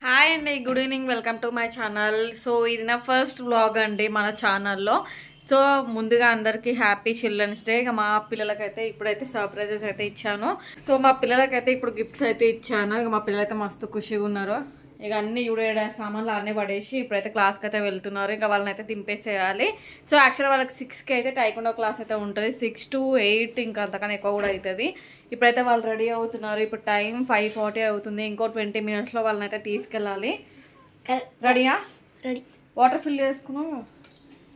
Hi అండి, good evening. Welcome to my channel. So ఇది నా ఫస్ట్ వ్లాగ్ అండి మన ఛానల్లో. సో ముందుగా అందరికీ హ్యాపీ చిల్డ్రన్స్ డే. ఇక మా పిల్లలకైతే ఇప్పుడైతే సర్ప్రైజెస్ అయితే ఇచ్చాను. సో మా పిల్లలకైతే ఇప్పుడు గిఫ్ట్స్ అయితే ఇచ్చాను. ఇక మా పిల్లలైతే మస్తు ఖుషిగా ఉన్నారు. ఇక అన్ని ఇవిడ సామాన్లు అన్నీ పడేసి ఇప్పుడైతే క్లాస్కి అయితే వెళ్తున్నారు. ఇంకా వాళ్ళని అయితే దింపేసేయాలి. సో యాక్చువల్గా వాళ్ళకి 6కి అయితే టైకొండో క్లాస్ అయితే ఉంటుంది. 6 to 8 ఇంకా అంతకన్నా ఎక్కువ కూడా అవుతుంది. ఇప్పుడైతే వాళ్ళు రెడీ అవుతున్నారు. ఇప్పుడు టైం 5:40 అవుతుంది. ఇంకో 20 minutesలో వాళ్ళని అయితే తీసుకెళ్ళాలి. రెడీయా? రెడీ. వాటర్ ఫిల్ చేసుకున్నావు,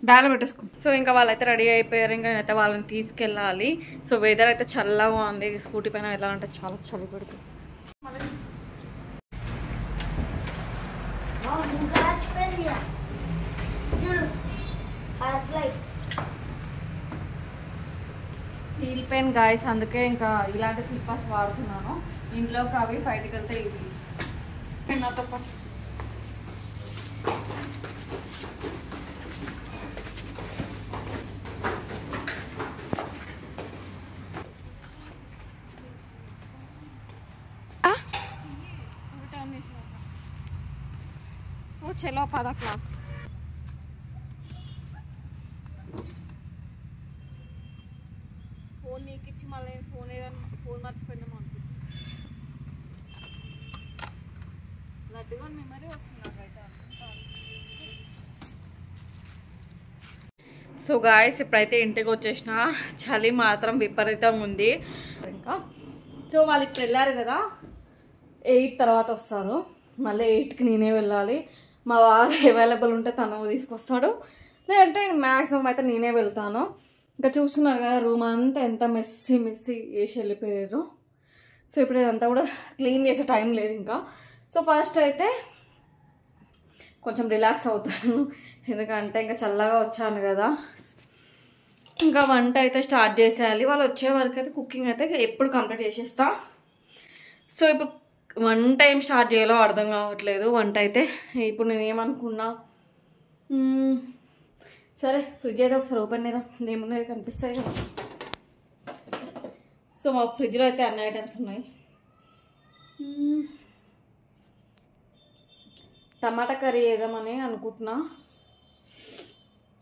బ్యాగ్ పెట్టేసుకో. సో ఇంకా వాళ్ళైతే రెడీ అయిపోయారు. ఇంకా అయితే వాళ్ళని తీసుకెళ్ళాలి. సో వెదర్ అయితే చల్లగా ఉంది. స్కూటీ పైన వెళ్ళాలంటే చాలా చలి పెడుతుంది. హీల్ పెయిన్ గాయస్, అందుకే ఇంకా ఇలాంటి స్లిప్పర్స్ వాడుతున్నాను. ఇంట్లోకి అవి, బయటికి వెళ్తే ఇవి. నాతో పాటు సో చలో పద క్లాస్. ఫోన్ నీకు ఇచ్చి మళ్ళీ ఫోన్ మర్చిపోయినాము అనుకుంటున్నాను. లడ్డుగా మెమరీ వస్తున్నారు బయట. సో గాయస్ ఇప్పుడైతే ఇంటికి వచ్చేసిన. చలి మాత్రం విపరీతంగా ఉంది. ఇంకా సో వాళ్ళు ఇప్పుడు వెళ్ళారు కదా, 8 తర్వాత వస్తారు. మళ్ళీ 8కి నేనే వెళ్ళాలి. మా వారు అవైలబుల్ ఉంటే తను తీసుకొస్తాడు, లేదంటే మ్యాక్సిమం అయితే నేనే వెళ్తాను. ఇంకా చూస్తున్నారు కదా, రూమ్ అంతా ఎంత మెస్సీ వేసి వెళ్ళిపోయారు. సో ఇప్పుడు ఇదంతా కూడా క్లీన్ చేసే టైం లేదు ఇంకా. సో ఫస్ట్ అయితే కొంచెం రిలాక్స్ అవుతాను, ఎందుకంటే ఇంకా చల్లగా వచ్చాను కదా. ఇంకా వంట అయితే స్టార్ట్ చేసేయాలి. వాళ్ళు వచ్చే వరకు అయితే కుకింగ్ అయితే ఎప్పుడు కంప్లీట్ చేసేస్తా. సో ఇప్పుడు వంట ఏం స్టార్ట్ చేయాలో అర్థం కావట్లేదు. వంట అయితే ఇప్పుడు నేను ఏమనుకున్నా, సరే ఫ్రిడ్జ్ అయితే ఒకసారి ఓపెన్ చేద్దాం, ఏమున్నాయి కనిపిస్తాయి కదా. సో మా ఫ్రిడ్జ్లో అయితే అన్ని ఐటమ్స్ ఉన్నాయి. టమాటా కర్రీ వేద్దామని అనుకుంటున్నా.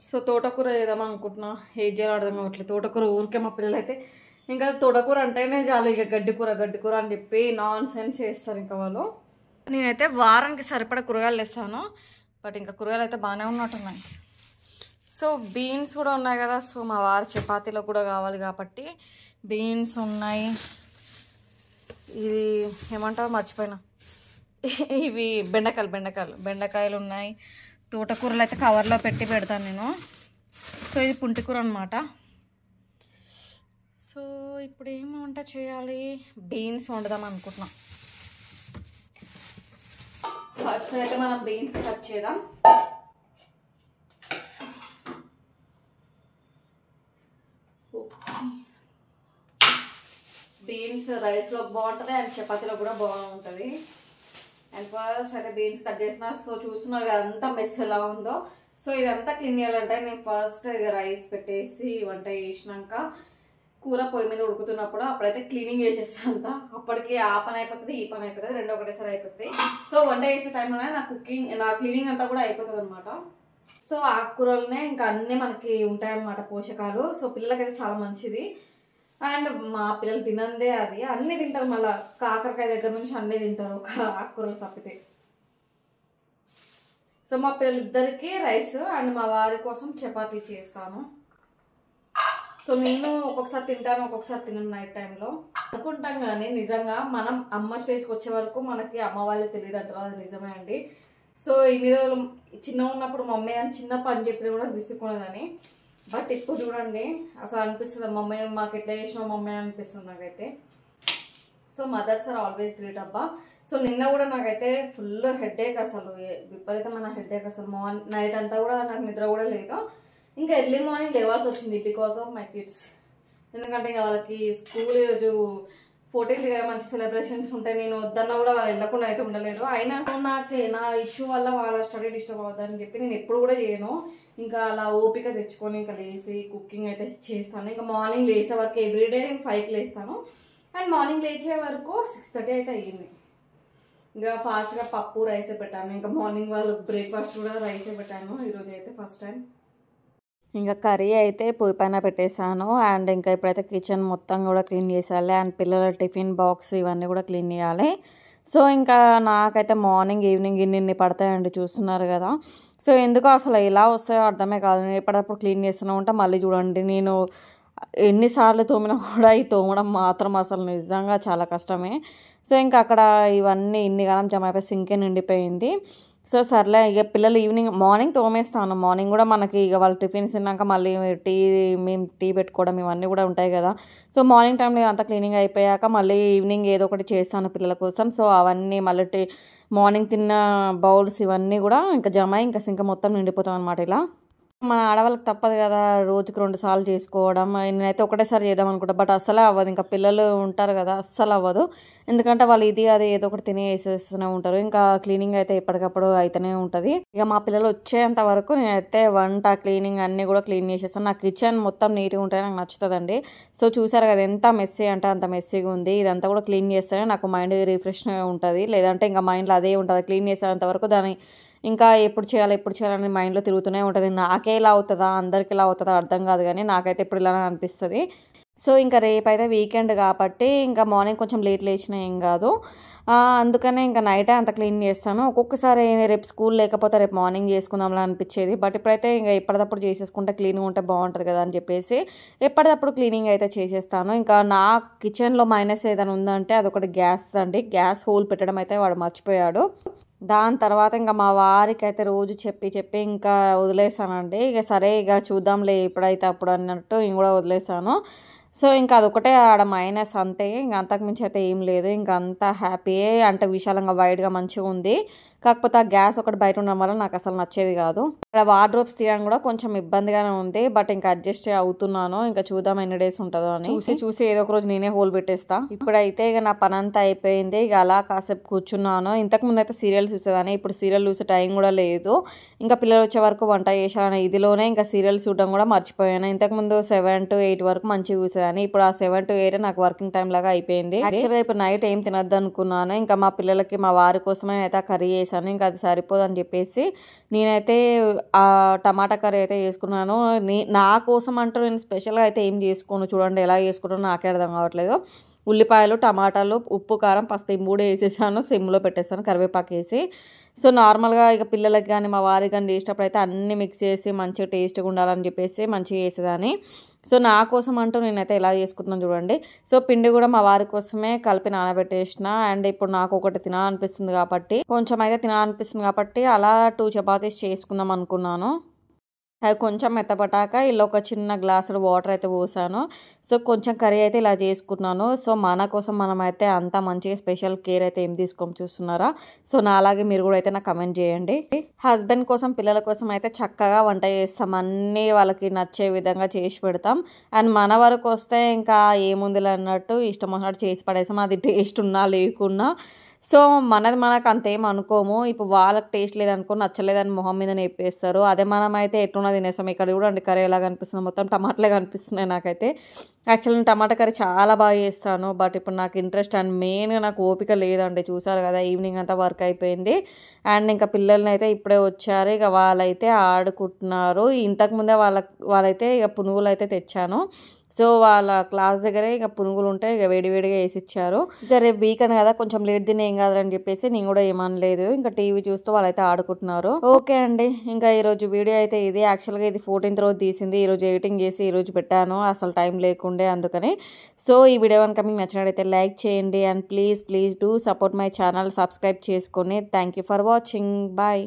సో తోటకూర వేద్దాం అనుకుంటున్నా, ఏం చేయాలో అర్థం కావట్లేదు. తోటకూర ఊరికే మా పిల్లలు అయితే ఇంకా తోటకూర అంటేనే చాలు, ఇక గడ్డికూర అని చెప్పి నాన్ సెన్స్ చేస్తారు ఇంకా వాళ్ళు. నేనైతే వారానికి సరిపడా కూరగాయలు వేస్తాను, బట్ ఇంకా కూరగాయలు అయితే బాగానే ఉన్నట్టున్నాయి. సో బీన్స్ కూడా ఉన్నాయి కదా. సో మా వారు చపాతీలో కూడా కావాలి కాబట్టి బీన్స్ ఉన్నాయి. ఇది ఏమంటావు మర్చిపోయినా, ఇవి బెండకాయలు ఉన్నాయి. తోటకూరలు అయితే కవర్లో పెట్టి పెడతాను నేను. సో ఇది పుంటికూర అనమాట. సో ఇప్పుడు ఏం వంట చేయాలి, బీన్స్ వండుదాం అనుకుంటున్నాం. ఫస్ట్ అయితే మనం బీన్స్ కట్ చేద్దాం. బీన్స్ రైస్లో బాగుంటుంది అండ్ చపాతీలో కూడా బాగుంటుంది. అండ్ ఫస్ట్ అయితే బీన్స్ కట్ చేసిన. సో చూస్తున్నారు కదా అంతా మెస్ ఎలా ఉందో. సో ఇదంతా క్లీన్ చేయాలంటే నేను ఫస్ట్ ఇక రైస్ పెట్టేసి వంట చేసినాక కూర పొయ్యి మీద ఉడుకుతున్నప్పుడు అప్పుడైతే క్లీనింగ్ చేసేస్తాను అంతా. అప్పటికి ఆ పని అయిపోతుంది, ఈ పని అయిపోతుంది, రెండు ఒకటేసారి అయిపోతుంది. సో వంట చేసే టైంలోనే నా క్లీనింగ్ అంతా కూడా అయిపోతుంది అనమాట. సో ఆకుకూరలనే ఇంకా అన్నీ మనకి ఉంటాయన్నమాట పోషకాలు. సో పిల్లలకైతే చాలా మంచిది. అండ్ మా పిల్లలు తినందే అది, అన్నీ తింటారు. మళ్ళీ కాకరకాయ దగ్గర నుంచి అన్నీ తింటారు, ఒక ఆకుకూరలు తప్పితే. సో మా పిల్లలిద్దరికి రైస్ అండ్ మా వారి కోసం చపాతీ చేస్తాను. సో నేను ఒక్కొక్కసారి తింటాను, ఒక్కొక్కసారి తినను నైట్ టైంలో అనుకుంటాం. కానీ నిజంగా మనం అమ్మ స్టేజ్కి వచ్చే వరకు మనకి అమ్మ వాళ్ళే తెలియదు అంటారు, అది నిజమే అండి. సో ఇన్ని రోజులు చిన్న ఉన్నప్పుడు మమ్మీ అని చిన్న పని చెప్పి కూడా విసుక్కునేదని. బట్ ఇప్పుడు చూడండి అసలు అనిపిస్తుంది, మమ్మీ మాకు ఎట్లా చేసినావు మమ్మీ అనిపిస్తుంది నాకైతే. So mothers are always great అబ్బా. సో నిన్న కూడా నాకైతే ఫుల్ హెడేక్, అసలు విపరీతమైన హెడేక్. అసలు నైట్ అంతా కూడా నాకు నిద్ర కూడా లేదు. ఇంకా ఎర్లీ మార్నింగ్ లేవాల్సి వచ్చింది బికాస్ ఆఫ్ మై కిడ్స్. ఎందుకంటే ఇంకా వాళ్ళకి స్కూల్ ఈరోజు 14th కదా, మంచి సెలబ్రేషన్స్ ఉంటాయి. నేను వద్దన్నా కూడా వాళ్ళు వెళ్ళకుండా అయితే ఉండలేదు. అయినా నాకు నా ఇష్యూ వల్ల వాళ్ళ స్టడీ డిస్టర్బ్ అవుతుందని చెప్పి నేను ఎప్పుడు కూడా చేయను. ఇంకా అలా ఓపిక తెచ్చుకొని ఇంకా లేచి కుకింగ్ అయితే చేస్తాను. ఇంకా మార్నింగ్ లేసే వరకు ఎవ్రీడే నేను 5కి లేస్తాను. అండ్ మార్నింగ్ లేచే వరకు 6:30 అయితే అయ్యింది. ఇంకా ఫాస్ట్గా పప్పు రైసే పెట్టాను. ఇంకా మార్నింగ్ వాళ్ళు బ్రేక్ఫాస్ట్ కూడా రైసే పెట్టాను ఈరోజు అయితే ఫస్ట్ టైం. ఇంకా కర్రీ అయితే పొయ్యి పైన పెట్టేశాను. అండ్ ఇంకా ఇప్పుడైతే కిచెన్ మొత్తం కూడా క్లీన్ చేసేయాలి. అండ్ పిల్లల టిఫిన్ బాక్స్ ఇవన్నీ కూడా క్లీన్ చేయాలి. సో ఇంకా నాకైతే మార్నింగ్ ఈవినింగ్ ఇన్ని పడతాయండి, చూస్తున్నారు కదా. సో ఎందుకో అసలు ఎలా వస్తాయో అర్థమే కాదు. నేను ఎప్పటికప్పుడు క్లీన్ చేస్తూనే ఉంటా. మళ్ళీ చూడండి, నేను ఎన్నిసార్లు తోమినా కూడా ఈ తోమడం మాత్రం అసలు నిజంగా చాలా కష్టమే. సో ఇంకా అక్కడ ఇవన్నీ ఇన్ని కాలం జమ అయిపోయి సింకే నిండిపోయింది. సో సర్లే, ఇక పిల్లలు మార్నింగ్ తోమేస్తాను. మార్నింగ్ కూడా మనకి ఇక వాళ్ళు టిఫిన్స్ తిన్నాక మళ్ళీ మేము టీ పెట్టుకోవడం ఇవన్నీ కూడా ఉంటాయి కదా. సో మార్నింగ్ టైంలో అంతా క్లీనింగ్ అయిపోయాక మళ్ళీ ఈవినింగ్ ఏదో ఒకటి చేస్తాను పిల్లల కోసం. సో అవన్నీ మళ్ళీ మార్నింగ్ తిన్న బౌల్స్ ఇవన్నీ కూడా ఇంకా జమ అయి ఇంకా సింక్ మొత్తం నిండిపోతాం అనమాట. ఇలా మన ఆడవాళ్ళకి తప్పదు కదా రోజుకి 2 సార్లు చేసుకోవడం. నేనైతే ఒకటేసారి చేద్దాం అనుకుంటా, బట్ అస్సలే అవ్వదు. ఇంకా పిల్లలు ఉంటారు కదా, అస్సలు అవ్వదు. ఎందుకంటే వాళ్ళు ఇది అది ఏదో ఒకటి తిని వేసేస్తూనే ఉంటారు. ఇంకా క్లీనింగ్ అయితే ఎప్పటికప్పుడు అయితేనే ఉంటుంది. ఇక మా పిల్లలు వచ్చేంత వరకు నేనైతే వంట క్లీనింగ్ అన్నీ కూడా క్లీన్ చేసేస్తాను. నా కిచెన్ మొత్తం నీట్గా ఉంటే నాకు నచ్చుతుందండి. సో చూసారు కదా ఎంత మెస్సీ అంటే అంత మెస్సీగా ఉంది. ఇదంతా కూడా క్లీన్ చేస్తేనే నాకు మైండ్ రిఫ్రెష్గా ఉంటుంది. లేదంటే ఇంకా మైండ్లో అదే ఉంటుంది. క్లీన్ చేసేంత వరకు దాని ఇంకా ఎప్పుడు చేయాలని మైండ్లో తిరుగుతూనే ఉంటుంది. నాకే ఇలా అవుతుందా, అందరికి ఇలా అవుతుందా అర్థం కాదు, కానీ నాకైతే ఇప్పుడు ఇలానే అనిపిస్తుంది. సో ఇంకా రేపైతే వీకెండ్ కాబట్టి ఇంకా మార్నింగ్ కొంచెం లేట్ లేచినా ఏం కాదు. అందుకనే ఇంకా నైటే అంత క్లీన్ చేస్తాను. ఒక్కొక్కసారి రేపు స్కూల్ లేకపోతే రేపు మార్నింగ్ చేసుకుందాంలా అనిపించేది. బట్ ఇప్పుడైతే ఇంకా ఎప్పటికప్పుడు చేసేసుకుంటే క్లీన్గా ఉంటే బాగుంటుంది కదా అని చెప్పేసి ఎప్పటికప్పుడు క్లీనింగ్ అయితే చేసేస్తాను. ఇంకా నా కిచెన్లో మైనస్ ఏదైనా ఉందంటే అదొకటి గ్యాస్ అండి. గ్యాస్ హోల్ పెట్టడం అయితే వాడు మర్చిపోయాడు. దాని తర్వాత ఇంకా మా వారికి అయితే రోజు చెప్పి ఇంకా వదిలేసానండి. ఇక సరే ఇక చూద్దాంలే ఇప్పుడైతే అప్పుడు అన్నట్టు నేను కూడా వదిలేసాను. సో ఇంకా అదొకటే ఆడ మైనస్ అంతే. ఇంక అంతకుమించి అయితే ఏం లేదు. ఇంకా అంతా హ్యాపీయే, అంటే విశాలంగా వైడ్గా మంచిగా ఉంది. కాకపోతే ఆ గ్యాస్ ఒకటి బయట ఉండడం వల్ల నాకు అసలు నచ్చేది కాదు. ఇక్కడ వార్డ్రోబ్స్ తీయడం కూడా కొంచెం ఇబ్బందిగానే ఉంది. బట్ ఇంకా అడ్జస్ట్ అవుతున్నాను. ఇంకా చూద్దాం ఎన్ని డేస్ ఉంటుందో అని. చూసి ఏదో ఒక రోజు నేనే హోల్ పెట్టేస్తా. ఇప్పుడైతే ఇక నా పని అంతా అయిపోయింది. ఇక అలా కాసేపు కూర్చున్నాను. ఇంతకుముందు అయితే సీరియల్స్ చూసేదాన్ని. ఇప్పుడు సీరియల్ చూసే టైం కూడా లేదు. ఇంకా పిల్లలు వచ్చే వరకు వంట చేశాను. ఇదిలోనే ఇంకా సీరియల్స్ చూడడం కూడా మర్చిపోయాను. ఇంతకుముందు 7 to 8 వరకు మంచిగా చూసేదాన్ని. ఇప్పుడు ఆ 7 to 8 నాకు వర్కింగ్ టైం లాగా అయిపోయింది. యాక్చువల్గా ఇప్పుడు నైట్ ఏం తినద్దు అనుకున్నాను. ఇంకా మా పిల్లలకి మా వారి కోసమే అయితే కర్రీ చేశాను. ఇంకా అది సరిపోదని చెప్పేసి నేనైతే ఆ టమాటా కర్రీ అయితే చేసుకున్నాను. నా కోసం అంటూ నేను స్పెషల్గా అయితే ఏం చేసుకోను. చూడండి ఎలా చేసుకుంటానో నాకే అర్థం కావట్లేదు. ఉల్లిపాయలు, టమాటాలు, ఉప్పు, కారం, పసుపు 3 వేసేసాను. సిమ్లో పెట్టేసాను కరివేపాకు వేసి. సో నార్మల్గా ఇక పిల్లలకి కానీ మా వారికి కానీ చేసేటప్పుడు అయితే అన్నీ మిక్స్ చేసి మంచిగా టేస్ట్గా ఉండాలని చెప్పేసి మంచిగా చేసేదాన్ని. సో నా కోసం అంటూ నేనైతే ఎలా చేసుకుంటున్నాను చూడండి. సో పిండి కూడా మా వారి కోసమే కలిపి నానబెట్టేసిన. అండ్ ఇప్పుడు నాకు ఒకటి తినాలనిపిస్తుంది కాబట్టి అలా 2 చపాతీస్ చేసుకుందాం అనుకున్నాను. అవి కొంచెం మెత్తపట్టాక ఇలా ఒక చిన్న గ్లాసుడు వాటర్ అయితే పోసాను. సో కొంచెం కర్రీ అయితే ఇలా చేసుకున్నాను. సో మన కోసం మనమైతే అంత మంచిగా స్పెషల్ కేర్ అయితే ఏం తీసుకోము, చూస్తున్నారా. సో నా అలాగే మీరు కూడా అయితే నాకు కమెంట్ చేయండి. హస్బెండ్ కోసం పిల్లల కోసం అయితే చక్కగా వంట చేస్తాం. అన్నీ వాళ్ళకి నచ్చే విధంగా చేసి పెడతాం. అండ్ మన వరకు వస్తే ఇంకా ఏముందిలే అన్నట్టు ఇష్టం ఉన్నట్టు చేసి పడేస్తాం. అది టేస్ట్ ఉన్నా లేకున్నా. సో మనకు అంతేం అనుకోము. ఇప్పుడు వాళ్ళకి టేస్ట్ లేదనుకో, నచ్చలేదని మొహం మీద నేర్పేస్తారు. అదే మనం అయితే ఎట్టున్నా తినేస్తాం. ఇక్కడ చూడండి కర్రీ ఎలా కనిపిస్తుంది, మొత్తం టమాటాలే కనిపిస్తున్నాయి నాకైతే. యాక్చువల్లీ నేను టమాటా కర్రీ చాలా బాగా చేస్తాను. బట్ ఇప్పుడు నాకు ఇంట్రెస్ట్ అండ్ మెయిన్గా నాకు ఓపిక లేదండి. చూసారు కదా ఈవినింగ్ అంతా వర్క్ అయిపోయింది. అండ్ ఇంకా పిల్లల్ని అయితే ఇప్పుడే వచ్చారు. ఇక వాళ్ళైతే ఆడుకుంటున్నారు. ఇంతకుముందే వాళ్ళైతే ఇక పునుగులు అయితే తెచ్చాను. సో వాళ్ళ క్లాస్ దగ్గరే ఇక పునుగులు ఉంటే ఇక వేడివేడిగా వేసి ఇచ్చారు. ఇక రేపు వీకెండ్ కదా కొంచెం లేట్ తిని ఏం కాదని చెప్పేసి నేను కూడా ఏమనలేదు. ఇంకా టీవీ చూస్తూ వాళ్ళైతే ఆడుకుంటున్నారు. ఓకే అండి, ఇంకా ఈరోజు వీడియో అయితే ఇది. యాక్చువల్గా ఇది 14th రోజు తీసింది. ఈరోజు ఎడిటింగ్ చేసి ఈరోజు పెట్టాను, అసలు టైం లేకుండే అందుకని. సో ఈ వీడియో కనుక మీకు నచ్చినట్లయితే లైక్ చేయండి. And please do support my channel, subscribe చేసుకొని. Thank you for watching. Bye.